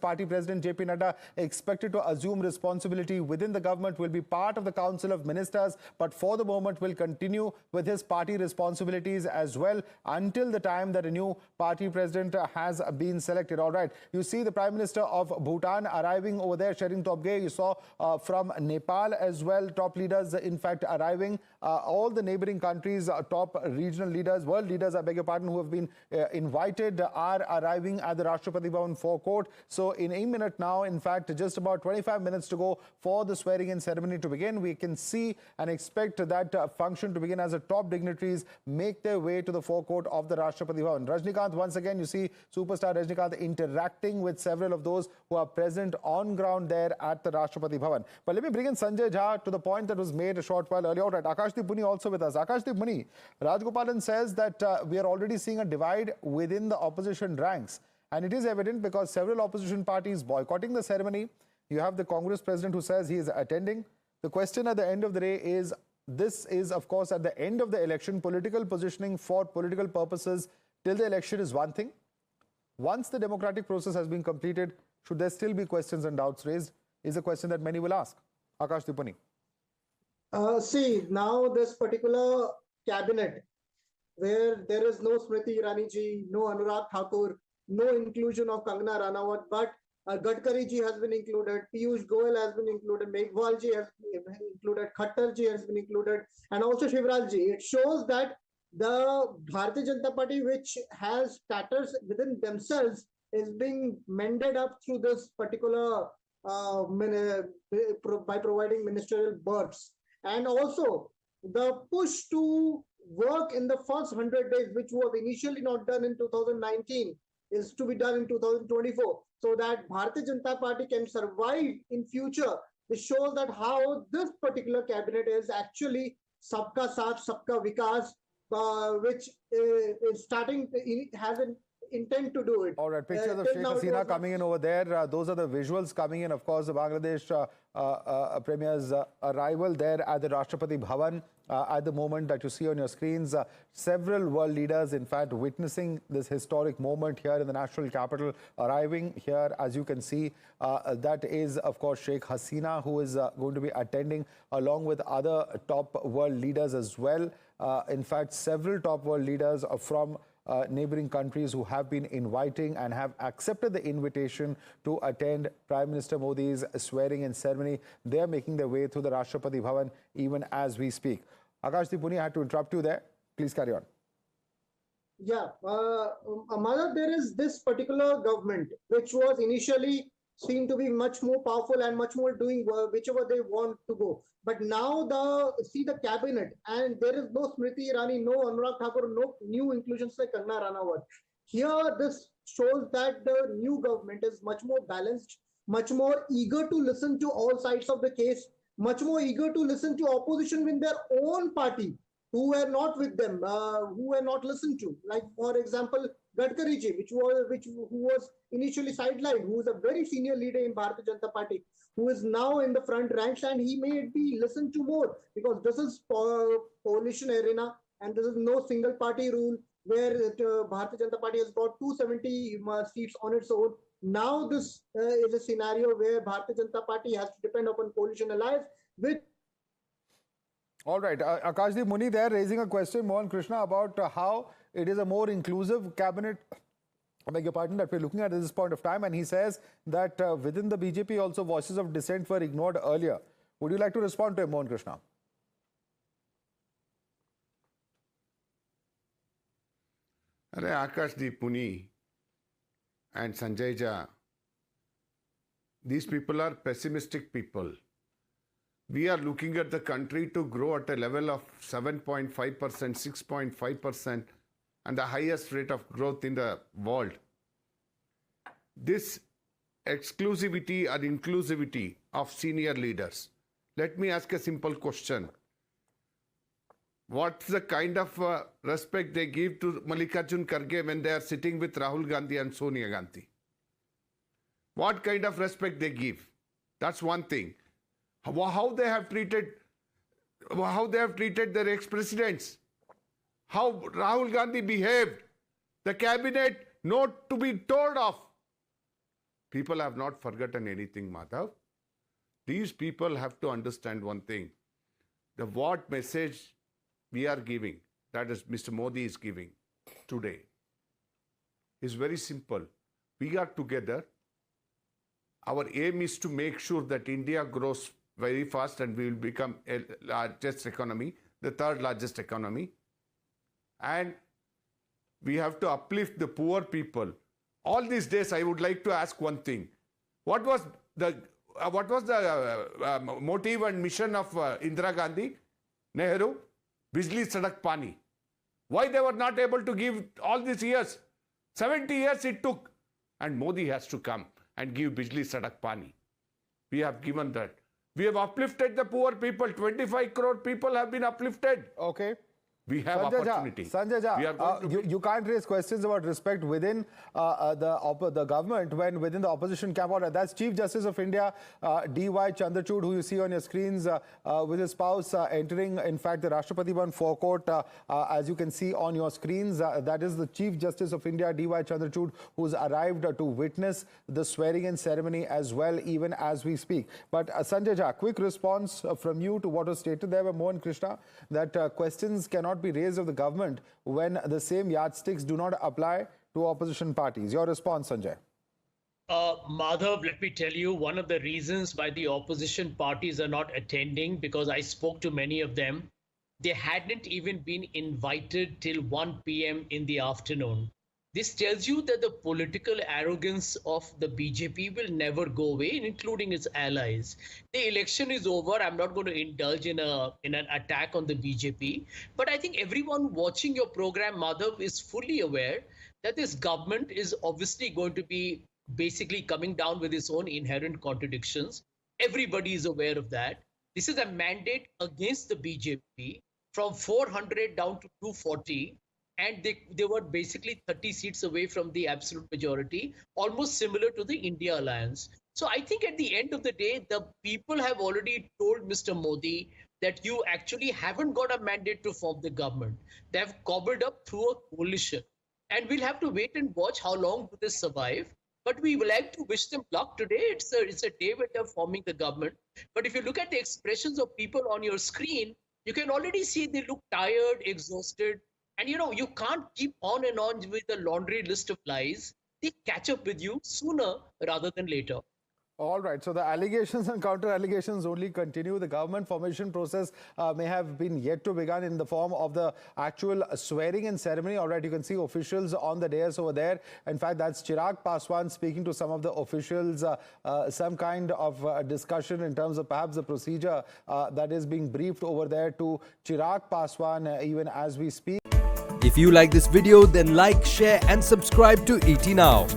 Party President JP Nadda expected to assume responsibility within the government, will be part of the Council of Ministers, but for the moment will continue with his party responsibilities as well until the time that a new party president has been selected. All right, you see the Prime Minister of Bhutan arriving over there, sharing Tobgay. You saw from Nepal as well, top leaders in fact arriving. All the neighboring countries, top regional leaders, world leaders, I beg your pardon, who have been invited are arriving at the Rashtrapati Bhavan forecourt. So in a minute now, in fact, just about 25 minutes to go for the swearing-in ceremony to begin. We can see and expect that function to begin as the top dignitaries make their way to the forecourt of the Rashtrapati Bhavan. Rajnikant, once again, you see superstar Rajnikant interacting with several of those who are present on ground there at the Rashtrapati Bhavan. But let me bring in Sanjay Jha to the point that was made a short while earlier. All right, Akashdeep Muni also with us. Akashdeep Muni, Rajgopalan says that we are already seeing a divide within the opposition ranks. And it is evident because several opposition parties boycotting the ceremony. You have the Congress president who says he is attending. The question at the end of the day is, this is of course at the end of the election, political positioning for political purposes till the election is one thing. Once the democratic process has been completed, should there still be questions and doubts raised, is a question that many will ask. Akashdeep Muni. See, now this particular cabinet, where there is no Smriti Irani ji, no Anurag Thakur, no inclusion of Kangana Ranawat, but Gadkari ji has been included, Piyush Goyal has been included, Meghwal ji has been included, Khattar ji has been included, and also Shivraj ji. It shows that the Bharatiya Janata Party, which has tatters within themselves, is being mended up through this particular by providing ministerial berths. And also the push to work in the first 100 days, which was initially not done in 2019, is to be done in 2024, so that Bharatiya Janata Party can survive in future. This shows that how this particular cabinet is actually Sabka Saath, Sabka Vikas, which is starting, has an intent to do it. All right, pictures of Sheikh Hasina coming in over there. Those are the visuals coming in. Of course, the Bangladesh Premier's arrival there at the Rashtrapati Bhavan at the moment that you see on your screens. Several world leaders, in fact, witnessing this historic moment here in the national capital, arriving here, as you can see. That is, of course, Sheikh Hasina, who is going to be attending along with other top world leaders as well. In fact, several top world leaders from neighboring countries who have been inviting and have accepted the invitation to attend Prime Minister Modi's swearing-in ceremony. They are making their way through the Rashtrapati Bhavan even as we speak. Akashdeep Muni, I had to interrupt you there. Please carry on. Yeah, Madhav, there is this particular government which was initially seen to be much more powerful and much more doing whichever they want to go. But now see the cabinet, and there is no Smriti Irani, no Anurag Thakur, no new inclusions like Kangana Ranawat. Here, this shows that the new government is much more balanced, much more eager to listen to all sides of the case, much more eager to listen to opposition in their own party, who were not with them, who were not listened to. Like, for example, Gadkari ji, who was initially sidelined, who is a very senior leader in Bharatiya Janata Party, who is now in the front ranks, and he may be listened to more, because this is coalition arena and this is no single party rule where Bharatiya Janata Party has got 270 seats on its own. Now this is a scenario where Bharatiya Janata Party has to depend upon coalition alliance, which... All right, Akashdeep Muni there raising a question, Mohan Krishna, about how it is a more inclusive cabinet, I beg your pardon, that we're looking at this point of time. And he says that within the BJP also voices of dissent were ignored earlier. Would you like to respond to him, Mohan Krishna? Akashdeep Muni and Sanjay Jha, these people are pessimistic people. We are looking at the country to grow at a level of 7.5%, 6.5%, and the highest rate of growth in the world. This exclusivity or inclusivity of senior leaders. Let me ask a simple question. What's the kind of respect they give to Mallikarjun Kharge when they are sitting with Rahul Gandhi and Sonia Gandhi? What kind of respect they give? That's one thing. How they have treated their ex-presidents. How Rahul Gandhi behaved. The cabinet not to be told of. People have not forgotten anything, Madhav. These people have to understand one thing. The what message we are giving, that is Mr. Modi is giving today, is very simple. We are together. Our aim is to make sure that India grows very fast and we will become a largest economy, the third largest economy. And we have to uplift the poor people. All these days, I would like to ask one thing. What was the motive and mission of Indira Gandhi, Nehru? Bijli Sadak Pani. Why they were not able to give all these years? 70 years it took. And Modi has to come and give Bijli Sadak Pani. We have given that. We have uplifted the poor people. 25 crore people have been uplifted. Okay. We have opportunity. Sanjay Jha, you can't raise questions about respect within the government when within the opposition camp. That's Chief Justice of India, D.Y. Chandrachud, who you see on your screens with his spouse entering, in fact, the Rashtrapati Bhavan forecourt, as you can see on your screens. That is the Chief Justice of India, D.Y. Chandrachud, who's arrived to witness the swearing-in ceremony as well, even as we speak. But Sanjay Jha, quick response from you to what was stated there by Mohan Krishna, that questions cannot be raised of the government when the same yardsticks do not apply to opposition parties. Your response, Sanjay? Madhav, let me tell you, one of the reasons why the opposition parties are not attending, because I spoke to many of them, they hadn't even been invited till 1 p.m. in the afternoon. This tells you that the political arrogance of the BJP will never go away, including its allies. The election is over. I'm not going to indulge in an attack on the BJP. But I think everyone watching your program, Madhav, is fully aware that this government is obviously going to be basically coming down with its own inherent contradictions. Everybody is aware of that. This is a mandate against the BJP from 400 down to 240. And they were basically 30 seats away from the absolute majority, almost similar to the India alliance. So I think at the end of the day, the people have already told Mr. Modi that you actually haven't got a mandate to form the government. They have cobbled up through a coalition. And we'll have to wait and watch how long do they survive. But we would like to wish them luck today. It's a day when they're forming the government. But if you look at the expressions of people on your screen, you can already see they look tired, exhausted. And you can't keep on and on with a laundry list of lies. They catch up with you sooner rather than later. All right. So the allegations and counter-allegations only continue. The government formation process may have been yet to begin in the form of the actual swearing-in ceremony. All right. You can see officials on the dais over there. In fact, that's Chirag Paswan speaking to some of the officials. Some kind of discussion in terms of perhaps the procedure that is being briefed over there to Chirag Paswan even as we speak. If you like this video, then like, share and subscribe to ET Now.